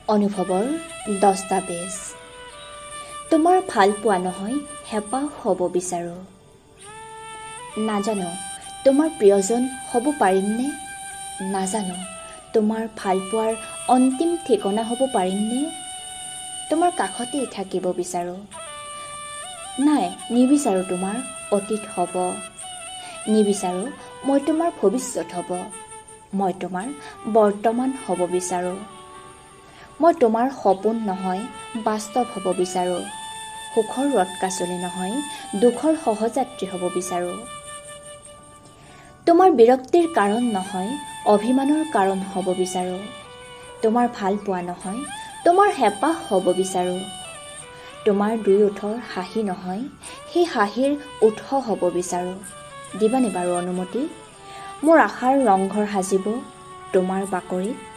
অনুভৱৰ দস্তাবেজ। তোমাৰ ভাল পোৱা নহয় হেঁপাহ হ'ব বিচাৰোঁ। নাজানো তোমাৰ প্ৰিয়জন হ'ব পাৰিমনে? নাজানো তোমাৰ ভাল পোৱাৰ অন্তিম ঠিকনা হ'ব পাৰিমনে? তোমাৰ কাষতেই থাকিব বিচাৰোঁ। নাই, নিবিচাৰোঁ তোমাৰ অতীত হ'ব। নিবিচাৰোঁ মই তোমাৰ ভৱিষ্যত হ'ব। মই তোমাৰ বৰ্তমান হ'ব বিচাৰোঁ। মই তোমাৰ সপোন নহয় বাস্তৱ হ'ব বিচাৰোঁ। সুখৰ ৰথকাছলি নহয় দুখৰ সহযাত্ৰী হ'ব বিচাৰোঁ। তোমাৰ বিৰক্তিৰ কাৰণ নহয় অভিমানৰ কাৰণ হ'ব বিচাৰোঁ। তোমাৰ ভাল পোৱা নহয় তোমাৰ হেঁপাহ হ'ব বিচাৰোঁ। তোমাৰ দুই ওঠৰ হাঁহি নহয় সেই হাঁহিৰ উৎস হ'ব বিচাৰোঁ। দিবানে বাৰু অনুমতি? মোৰ আশাৰ ৰংঘৰ সাজিব তোমাৰ বাকৰিত